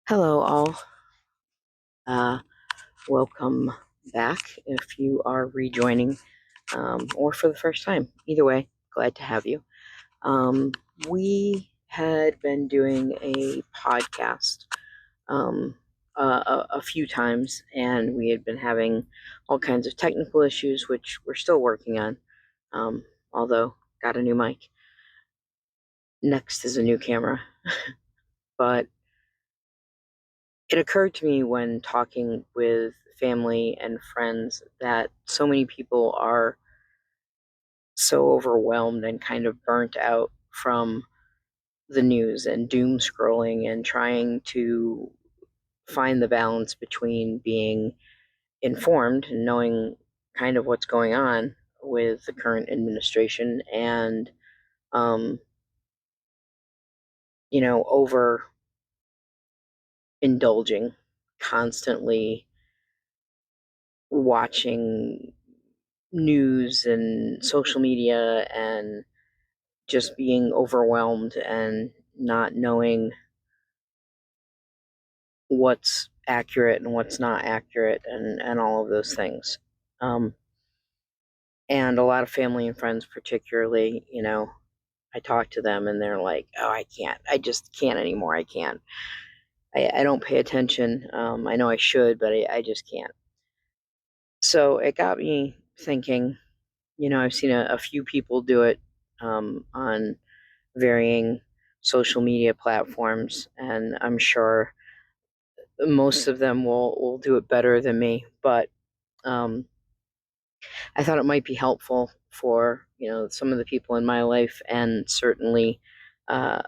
Hello, all. Uh, Welcome back if you are rejoining or for the first time. Either way, glad to have you. We had been doing a podcast a few times, and we had been having all kinds of technical issues, which we're still working on. Although, got a new mic. Next is a new camera. But it occurred to me when talking with family and friends that so many people are so overwhelmed and kind of burnt out from the news and doom scrolling and trying to find the balance between being informed and knowing kind of what's going on with the current administration and over indulging, constantly watching news and social media and just being overwhelmed and not knowing what's accurate and what's not accurate and all of those things. And a lot of family and friends, particularly, I talk to them and they're like, oh, I can't. I just can't anymore. I can't. I don't pay attention. I know I should, but I just can't. So it got me thinking. I've seen a few people do it on varying social media platforms, and I'm sure most of them will do it better than me. But um, I thought it might be helpful for some of the people in my life, and certainly uh,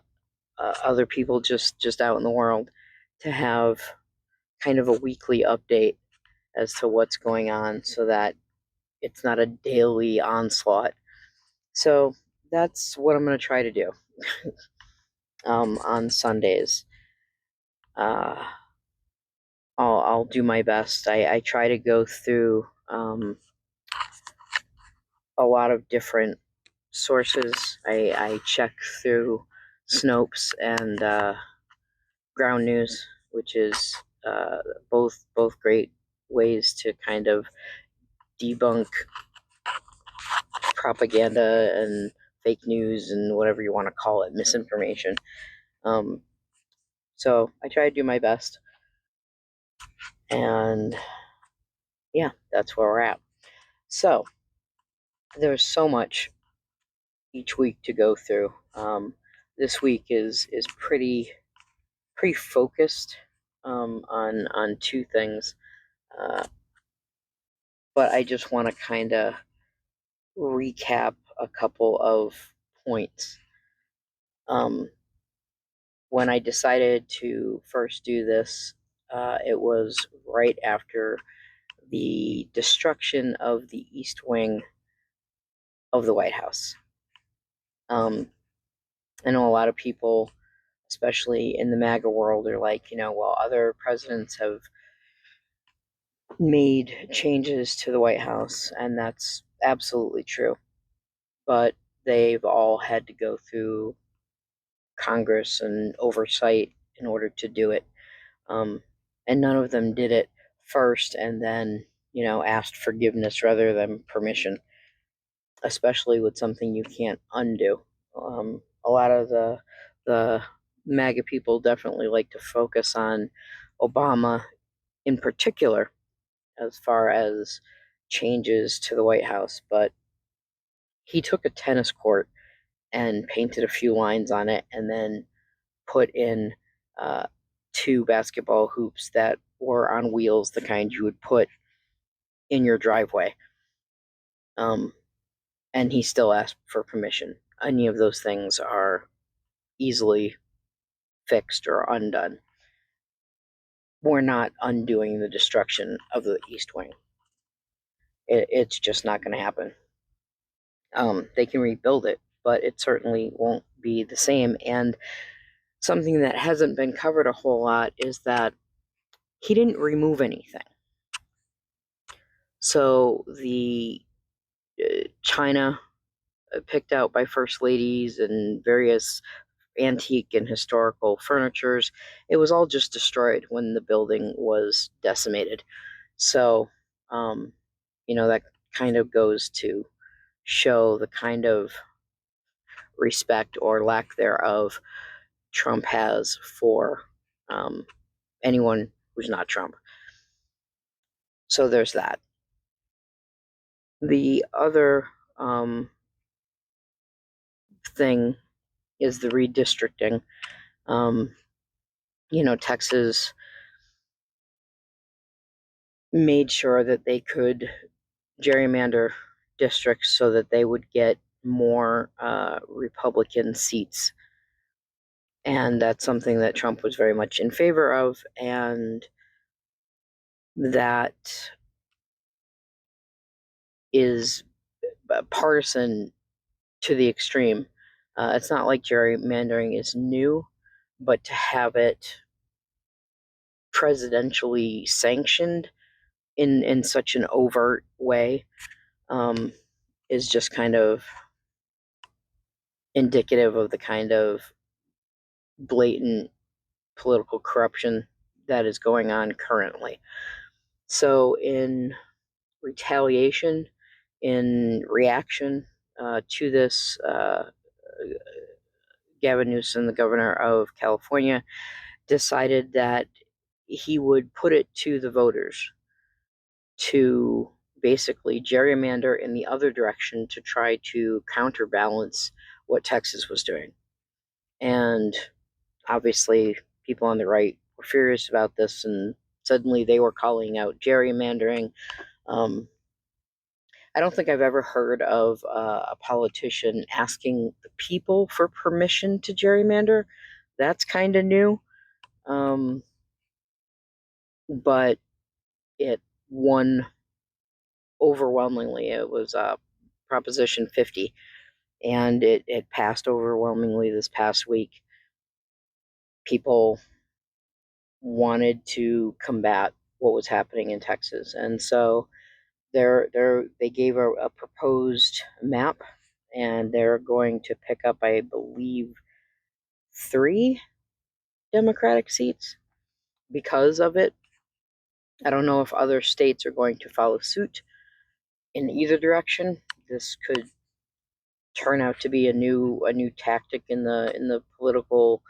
other people just out in the world, to have kind of a weekly update as to what's going on, so that it's not a daily onslaught. So that's what I'm going to try to do on Sundays. Uh, I'll do my best. I try to go through a lot of different sources. I check through Snopes and Ground News, which is both great ways to kind of debunk propaganda and fake news and whatever you want to call it, misinformation. So I try to do my best, and yeah, that's where we're at. So there's so much each week to go through. This week is pretty focused on two things, uh, but I just want to kind of recap a couple of points. Um, when I decided to first do this, it was right after the destruction of the East Wing of the White House. I know a lot of people, especially in the MAGA world, are like, well, other presidents have made changes to the White House, and that's absolutely true. But they've all had to go through Congress and oversight in order to do it. And none of them did it first and then, asked forgiveness rather than permission, especially with something you can't undo. A lot of the MAGA people definitely like to focus on Obama in particular as far as changes to the White House, but he took a tennis court and painted a few lines on it and then put in uh, two basketball hoops that were on wheels, the kind you would put in your driveway. And he still asked for permission. Any of those things are easily fixed or undone. We're not undoing the destruction of the East Wing. It's just not going to happen. They can rebuild it, but it certainly won't be the same. And something that hasn't been covered a whole lot is that he didn't remove anything. So the China picked out by first ladies and various antique and historical furnitures. It was all just destroyed when the building was decimated. So, that kind of goes to show the kind of respect or lack thereof Trump has for anyone who's not Trump. So there's that. The other thing is the redistricting. Texas made sure that they could gerrymander districts so that they would get more Republican seats. And that's something that Trump was very much in favor of, and that is partisan to the extreme. It's not like gerrymandering is new, but to have it presidentially sanctioned in such an overt way is just kind of indicative of the kind of blatant political corruption that is going on currently. So, in retaliation, in reaction to this, Gavin Newsom, the governor of California, decided that he would put it to the voters to basically gerrymander in the other direction to try to counterbalance what Texas was doing. And obviously, people on the right were furious about this, and suddenly they were calling out gerrymandering. I don't think I've ever heard of a politician asking the people for permission to gerrymander. That's kind of new. But it won overwhelmingly. It was Proposition 50, and it passed overwhelmingly this past week. People wanted to combat what was happening in Texas, and so they gave a proposed map, and they're going to pick up, I believe, 3 Democratic seats because of it. I don't know if other states are going to follow suit in either direction. This could turn out to be a new tactic in the political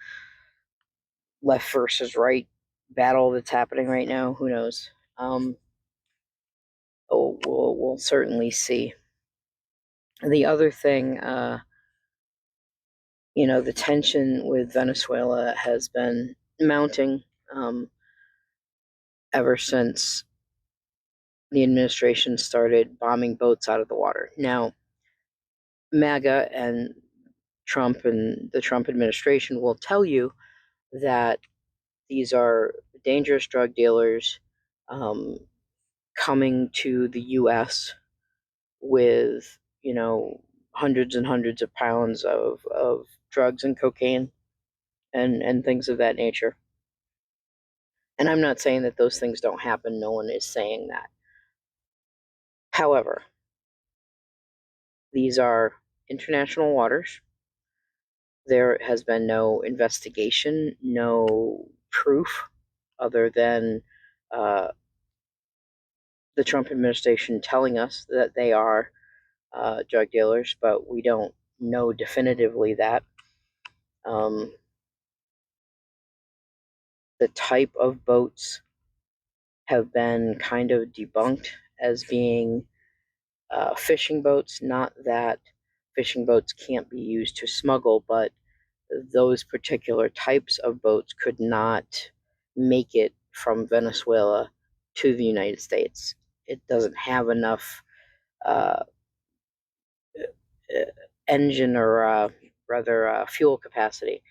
left versus right battle that's happening right now. Who knows? We'll certainly see. The other thing, the tension with Venezuela has been mounting ever since the administration started bombing boats out of the water. Now, MAGA and Trump and the Trump administration will tell you that these are dangerous drug dealers coming to the U.S. with, hundreds and hundreds of pounds of drugs and cocaine and things of that nature. And I'm not saying that those things don't happen. No one is saying that. However, these are international waters. There has been no investigation, no proof other than the Trump administration telling us that they are drug dealers, but we don't know definitively that. The type of boats have been kind of debunked as being fishing boats. Not that fishing boats can't be used to smuggle, but those particular types of boats could not make it from Venezuela to the United States. It doesn't have enough engine or rather fuel capacity.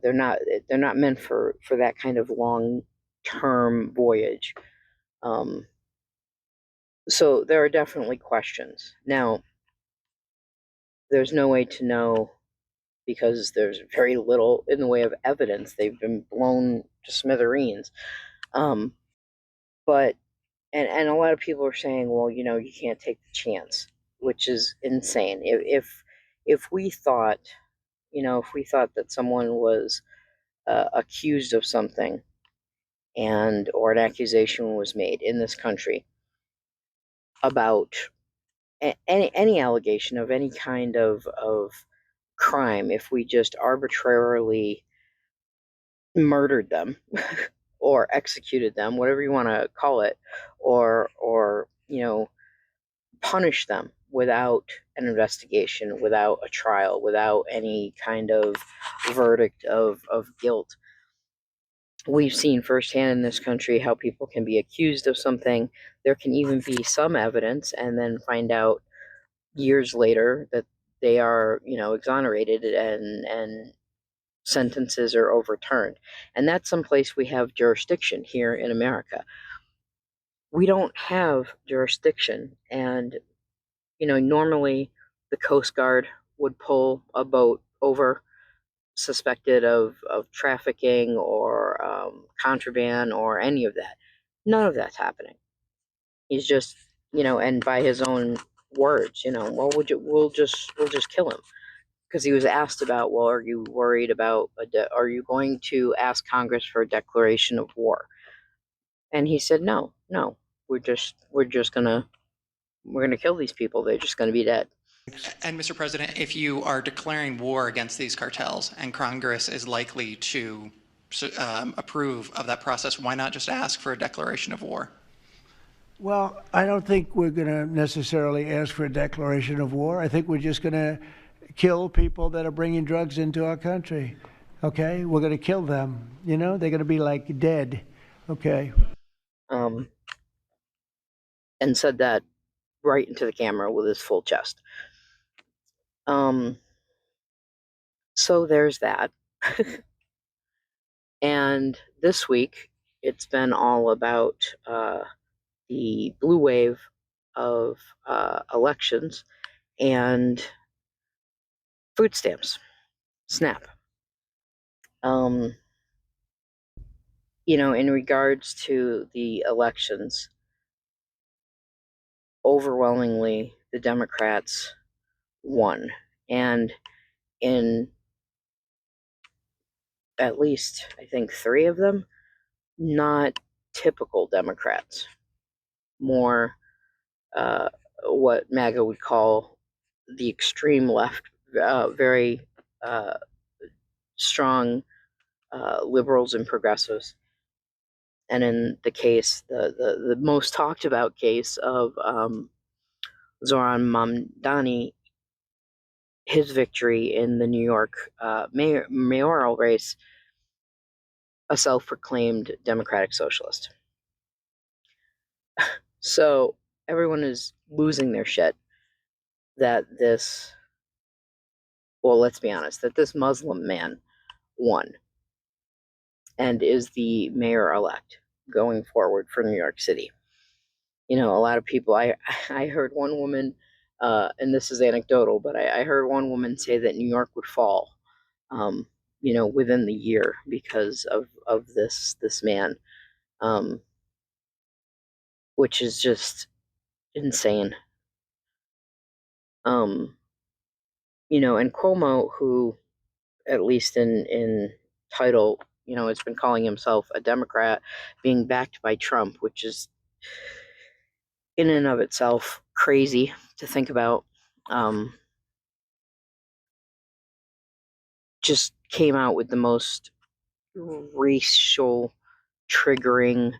They're not meant for that kind of long-term voyage. So there are definitely questions. Now, there's no way to know because there's very little in the way of evidence. They've been blown to smithereens. But and a lot of people are saying, well, you can't take the chance, which is insane. If we thought, if we thought that someone was accused of something or an accusation was made in this country about any allegation of any kind of crime, if we just arbitrarily murdered them or executed them, whatever you want to call it, or punish them without an investigation, without a trial, without any kind of verdict of guilt. We've seen firsthand in this country how people can be accused of something. There can even be some evidence and then find out years later that they are, exonerated and sentences are overturned. And that's someplace we have jurisdiction here in America. We don't have jurisdiction. And, normally the Coast Guard would pull a boat over suspected of trafficking or contraband or any of that. None of that's happening. He's just, and by his own words, well, we'll just kill him. Because he was asked about, well, are you worried about, are you going to ask Congress for a declaration of war? And he said, no, we're just gonna kill these people. They're just gonna be dead. And Mr. President, if you are declaring war against these cartels and Congress is likely to approve of that process, why not just ask for a declaration of war? Well, I don't think we're going to necessarily ask for a declaration of war. I think we're just going to kill people that are bringing drugs into our country. Okay? We're going to kill them. They're going to be like dead. Okay? And said that right into the camera with his full chest. So there's that. And this week, it's been all about the blue wave of elections and food stamps, SNAP. In regards to the elections, overwhelmingly the Democrats won, and in at least I think 3 of them, not typical Democrats, more what MAGA would call the extreme left, very strong liberals and progressives. And in the case, the most talked about case of Zoran Mamdani, his victory in the New York mayoral race, a self-proclaimed democratic socialist. So everyone is losing their shit that let's be honest, that this Muslim man won and is the mayor-elect going forward for New York City. A lot of people, I heard one woman, and this is anecdotal, but I heard one woman say that New York would fall, within the year because of this man, which is just insane. And Cuomo, who, at least in title, has been calling himself a Democrat, being backed by Trump, which is in and of itself crazy to think about. Just came out with the most racial triggering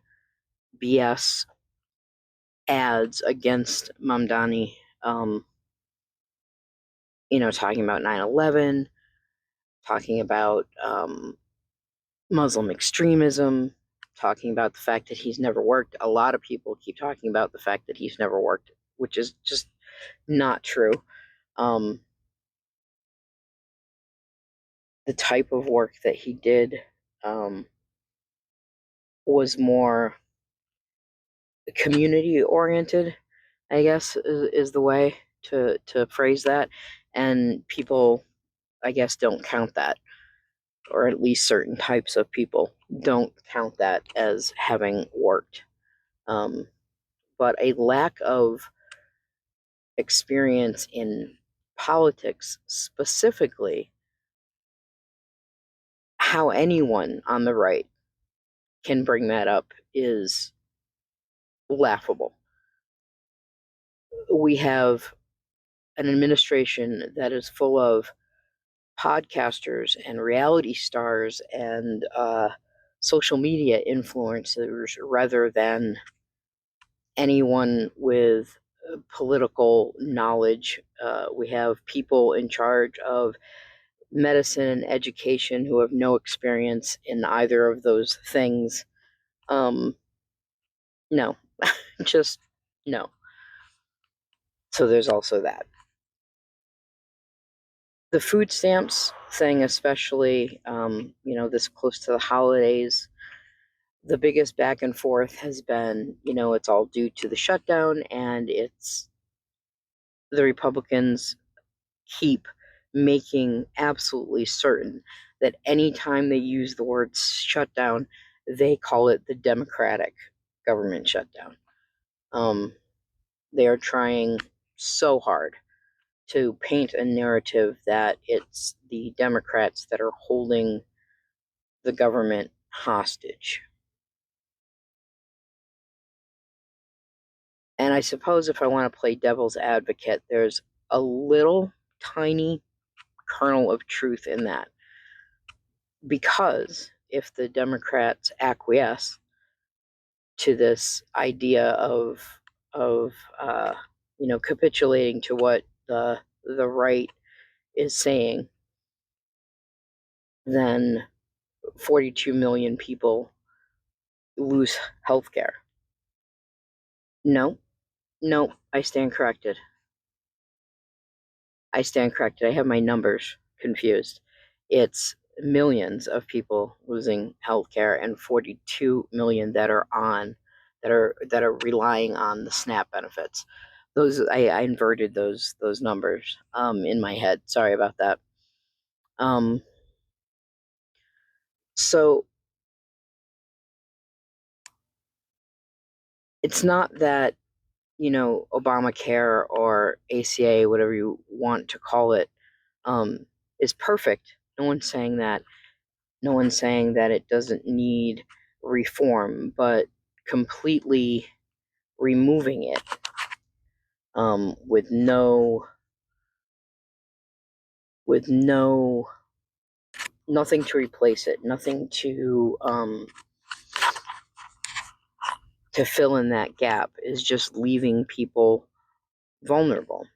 BS ads against Mamdani. Talking about 9/11, talking about Muslim extremism, talking about the fact that he's never worked. A lot of people keep talking about the fact that he's never worked, which is just not true. The type of work that he did was more community oriented, I guess is the way to phrase that. And people, I guess, don't count that, or at least certain types of people don't count that as having worked. But a lack of experience in politics, specifically how anyone on the right can bring that up is laughable. We have an administration that is full of podcasters and reality stars and social media influencers rather than anyone with political knowledge. We have people in charge of medicine and education who have no experience in either of those things. No, just no. So there's also that. The food stamps thing, especially, this close to the holidays, the biggest back and forth has been, it's all due to the shutdown, and it's the Republicans keep making absolutely certain that anytime they use the word shutdown, they call it the Democratic government shutdown. They are trying so hard to paint a narrative that it's the Democrats that are holding the government hostage. And I suppose if I want to play devil's advocate, there's a little tiny kernel of truth in that. Because if the Democrats acquiesce to this idea of capitulating to what the right is saying, then 42 million people lose health care. No, no, I stand corrected. I have my numbers confused. It's millions of people losing health care and 42 million that are relying on the SNAP benefits. Those I inverted those numbers in my head. Sorry about that. So it's not that, Obamacare or ACA, whatever you want to call it, is perfect. No one's saying that. No one's saying that it doesn't need reform, but completely removing it with nothing to replace it, nothing to fill in that gap, is just leaving people vulnerable.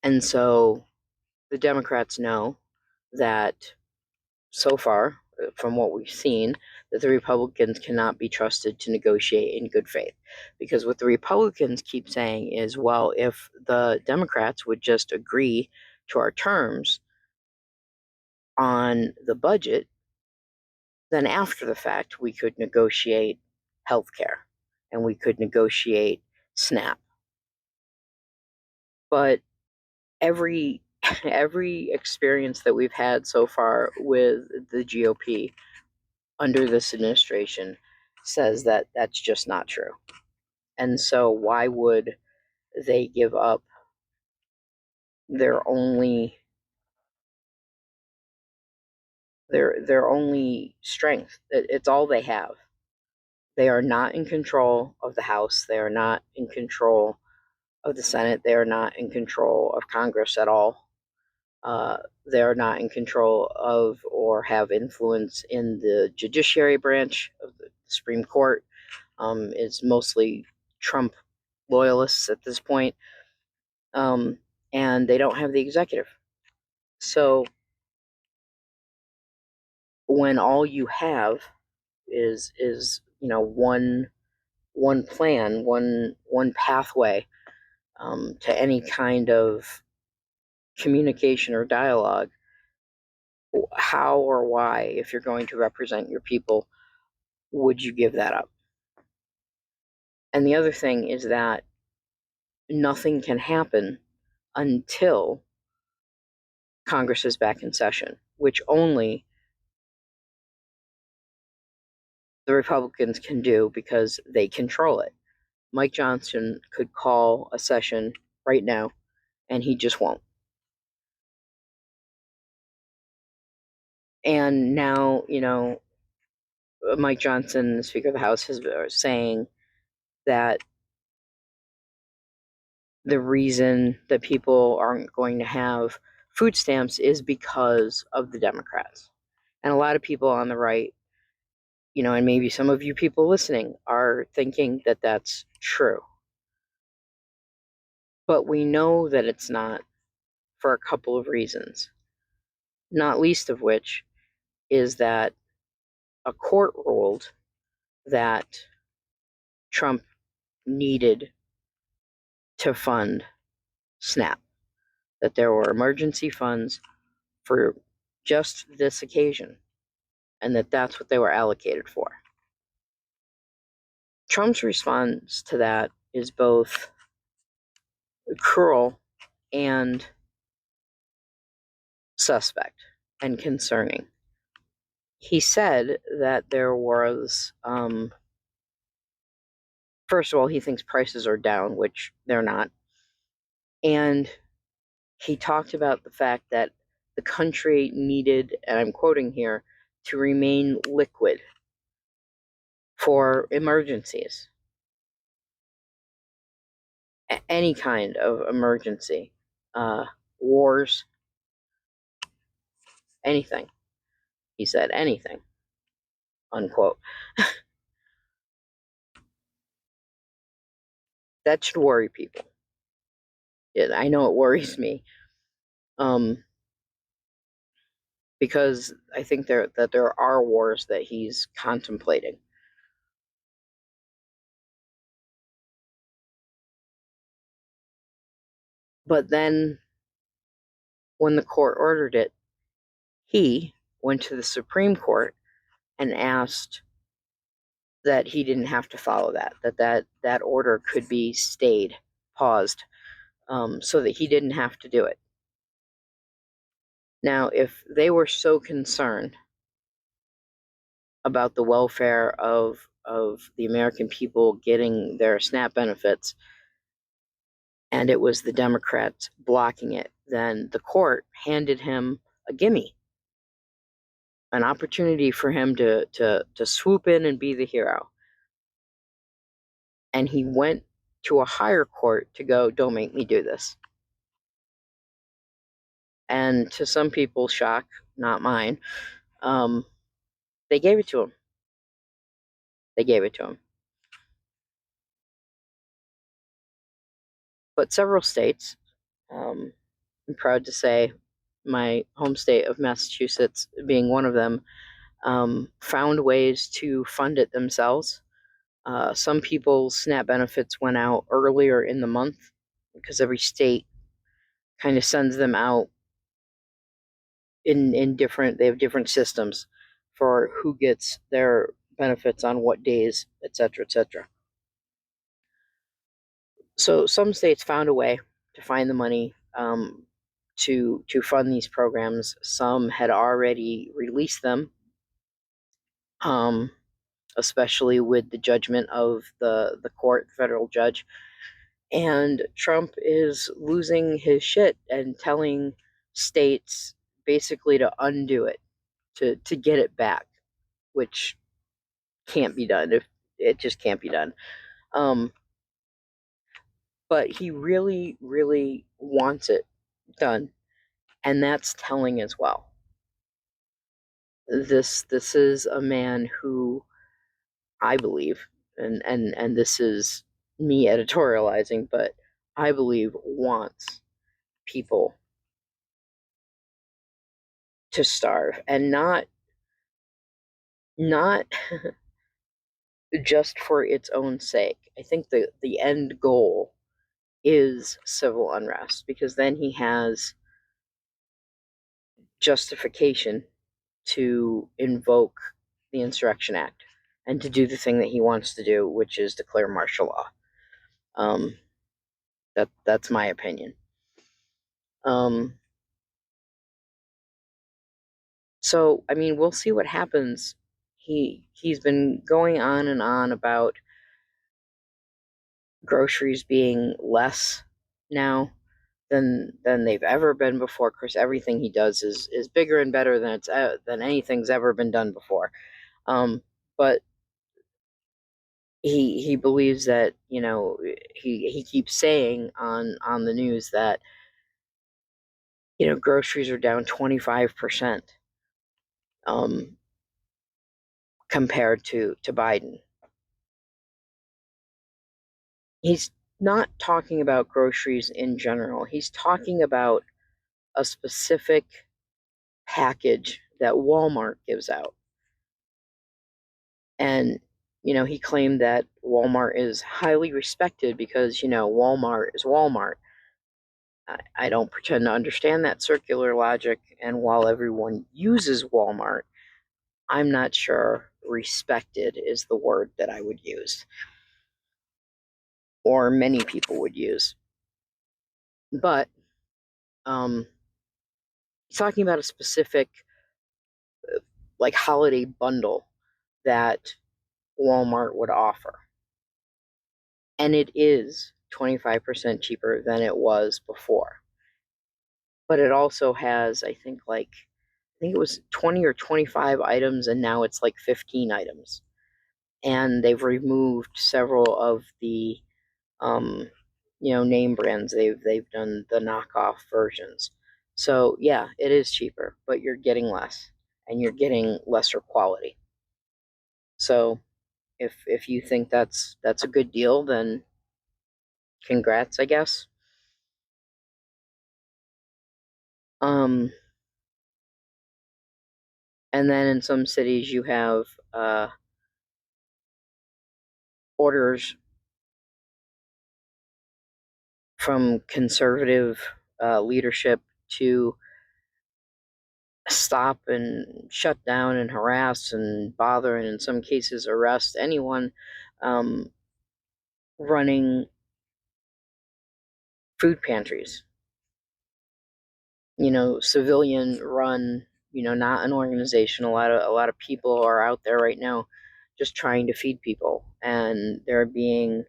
And so the Democrats know that so far, from what we've seen, that the Republicans cannot be trusted to negotiate in good faith. Because what the Republicans keep saying is, well, if the Democrats would just agree to our terms on the budget, then after the fact, we could negotiate health care and we could negotiate SNAP. But every experience that we've had so far with the GOP under this administration says that that's just not true. And so why would they give up their only strength? It's all they have. They are not in control of the House. They are not in control of the Senate. They are not in control of Congress at all. They are not in control of or have influence in the judiciary branch of the Supreme Court. It's mostly Trump loyalists at this point. And they don't have the executive. So when all you have is one plan, one pathway to any kind of communication or dialogue, how or why, if you're going to represent your people, would you give that up? And the other thing is that nothing can happen until Congress is back in session, which only the Republicans can do because they control it. Mike Johnson could call a session right now, and he just won't. And now, Mike Johnson, the Speaker of the House, is saying that the reason that people aren't going to have food stamps is because of the Democrats. And a lot of people on the right, and maybe some of you people listening are thinking that that's true. But we know that it's not for a couple of reasons, not least of which is that a court ruled that Trump needed to fund SNAP, that there were emergency funds for just this occasion, and that's what they were allocated for. Trump's response to that is both cruel and suspect and concerning. He said that there was, first of all, he thinks prices are down, which they're not. And he talked about the fact that the country needed, and I'm quoting here, to remain liquid for emergencies. Any kind of emergency, wars, anything. He said anything, unquote. That should worry people. I know it worries me, because I think that there are wars that he's contemplating. But then, when the court ordered it, he went to the Supreme Court and asked that he didn't have to follow that order could be stayed, paused, so that he didn't have to do it. Now, if they were so concerned about the welfare of the American people getting their SNAP benefits, and it was the Democrats blocking it, then the court handed him a gimme, an opportunity for him to swoop in and be the hero. And he went to a higher court to go, don't make me do this. And to some people's shock, not mine, they gave it to him. They gave it to him. But several states, I'm proud to say my home state of Massachusetts being one of them, found ways to fund it themselves. Some people's SNAP benefits went out earlier in the month because every state kind of sends them out in different, they have different systems for who gets their benefits on what days, etc., etc. So some states found a way to find the money to fund these programs. Some had already released them, especially with the judgment of the court, federal judge. And Trump is losing his shit and telling states basically to undo it, to get it back, which can't be done. If it just can't be done. But he really, really wants it done, and that's telling as well. This is a man who I believe, and this is me editorializing, but I believe wants people to starve, and not just for its own sake. I think the end goal is civil unrest, because then he has justification to invoke the Insurrection Act and to do the thing that he wants to do, which is declare martial law. That's my opinion. So I mean, we'll see what happens. He's been going on and on about groceries being less now. than they've ever been before. Of course, everything he does is bigger and better than anything's ever been done before. But he believes that, he keeps saying on the news that, groceries are down 25%, compared to Biden. He's not talking about groceries in general. He's talking about a specific package that Walmart gives out. And, he claimed that Walmart is highly respected because, Walmart is Walmart. I don't pretend to understand that circular logic. And while everyone uses Walmart, I'm not sure respected is the word that I would use, or many people would use. But he's talking about a specific, like, holiday bundle that Walmart would offer. And it is 25% cheaper than it was before. But it also has, I think it was 20 or 25 items, and now it's like 15 items. And they've removed several of the name brands. They've done the knockoff versions. So yeah, it is cheaper, but you're getting less, and you're getting lesser quality. So if you think that's a good deal, then congrats, I guess. And then in some cities you have orders from conservative leadership to stop and shut down and harass and bother, and in some cases arrest anyone running food pantries. Civilian run, not an organization. A lot of people are out there right now just trying to feed people, and they're being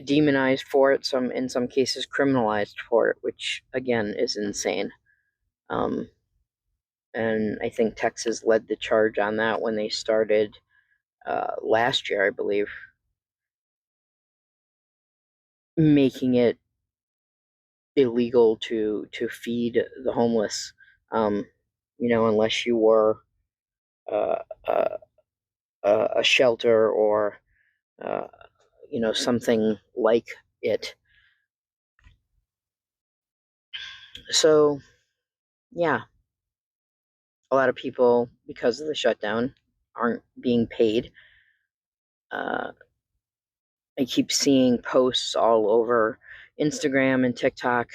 demonized for it, in some cases criminalized for it, which again is insane. And I think Texas led the charge on that when they started last year, I believe, making it illegal to feed the homeless, unless you were uh, uh, a shelter or something like it. So yeah, a lot of people, because of the shutdown, aren't being paid. I keep seeing posts all over Instagram and TikTok,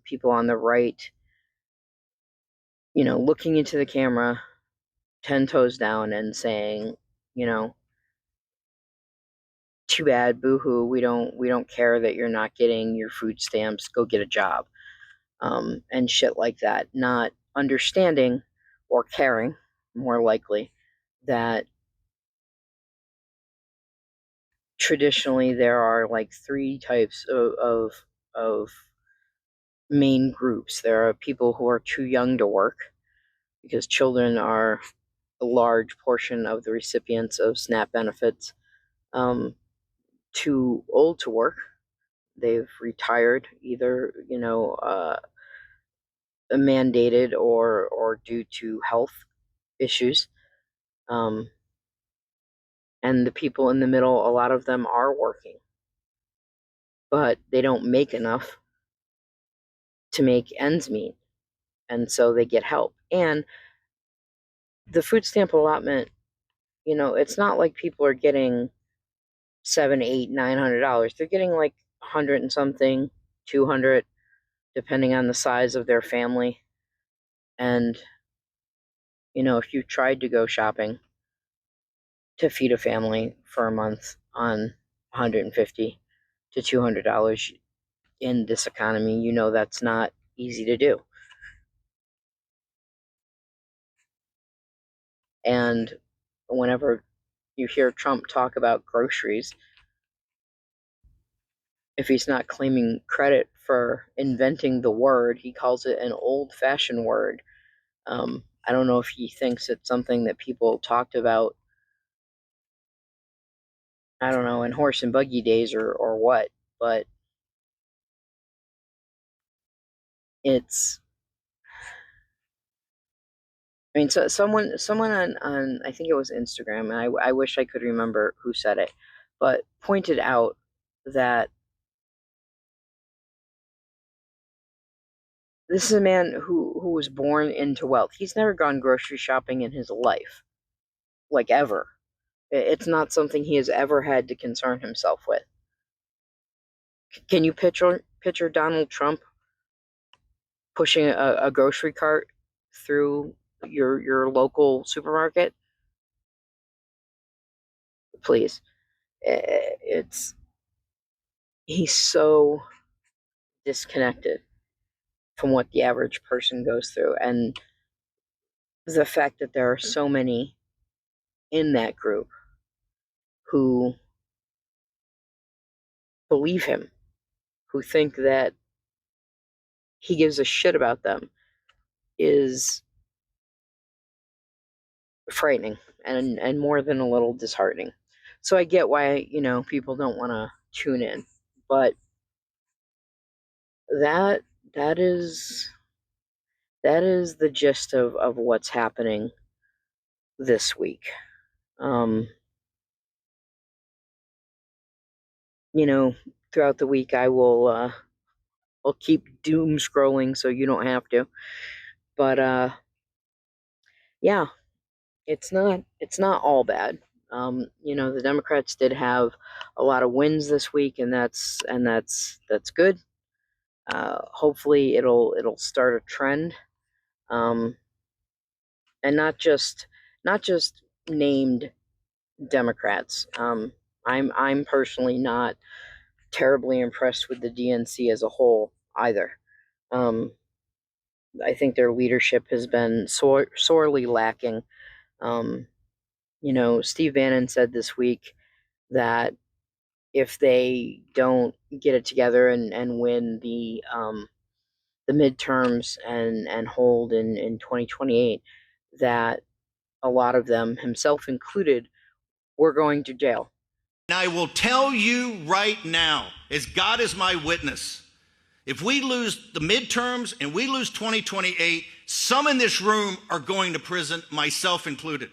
people on the right, looking into the camera, 10 toes down, and saying, too bad, boo-hoo, we don't care that you're not getting your food stamps, go get a job, and shit like that, not understanding or caring, more likely, that traditionally there are like three types of main groups. There are people who are too young to work, because children are a large portion of the recipients of SNAP benefits. Too old to work. They've retired, either mandated or due to health issues. And the people in the middle, a lot of them are working, but they don't make enough to make ends meet, and so they get help. And the food stamp allotment, it's not like people are getting $700, $800, $900. They're getting like 100 and something, 200, depending on the size of their family. And if you tried to go shopping to feed a family for a month on $150 to $200 in this economy, that's not easy to do. And whenever you hear Trump talk about groceries, if he's not claiming credit for inventing the word, he calls it an old-fashioned word. I don't know if he thinks it's something that people talked about, I don't know, in horse and buggy days or what, but it's, I mean, so someone on I think it was Instagram, and I wish I could remember who said it, but pointed out that this is a man who was born into wealth. He's never gone grocery shopping in his life, like ever. It's not something he has ever had to concern himself with. Can you picture Donald Trump pushing a grocery cart through your local supermarket? Please. It's He's so disconnected from what the average person goes through, and the fact that there are so many in that group who believe him, who think that he gives a shit about them, is frightening and more than a little disheartening. So I get why, people don't want to tune in, but that that is that is the gist of what's happening this week. Um, you know, Throughout the week I'll keep doom scrolling so you don't have to. But yeah, it's not all bad. The Democrats did have a lot of wins this week, and that's good. Hopefully, it'll start a trend, um, and not just named Democrats. I'm personally not terribly impressed with the DNC as a whole either. Um, I think their leadership has been sorely lacking. Um, Steve Bannon said this week that if they don't get it together and win the midterms and hold in 2028, that a lot of them, himself included, were going to jail. And I will tell you right now, as God is my witness, if we lose the midterms and we lose 2028, some in this room are going to prison, myself included.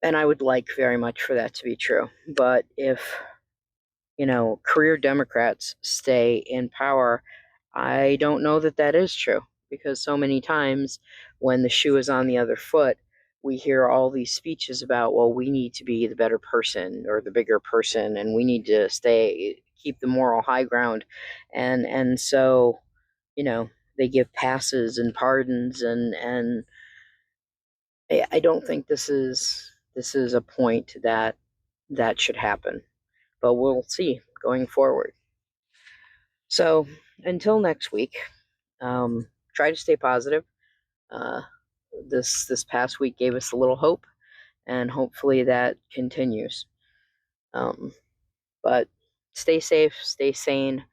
And I would like very much for that to be true. But if, career Democrats stay in power, I don't know that that is true, because so many times when the shoe is on the other foot, we hear all these speeches about, well, we need to be the better person or the bigger person, and we need to keep the moral high ground. And so, they give passes and pardons, and I don't think this is a point that should happen, but we'll see going forward. So until next week, try to stay positive. Uh, this past week gave us a little hope, and hopefully that continues. But stay safe, stay sane,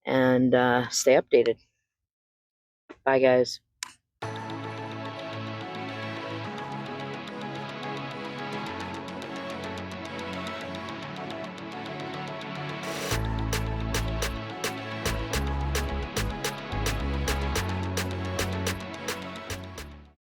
and stay updated. Bye, guys.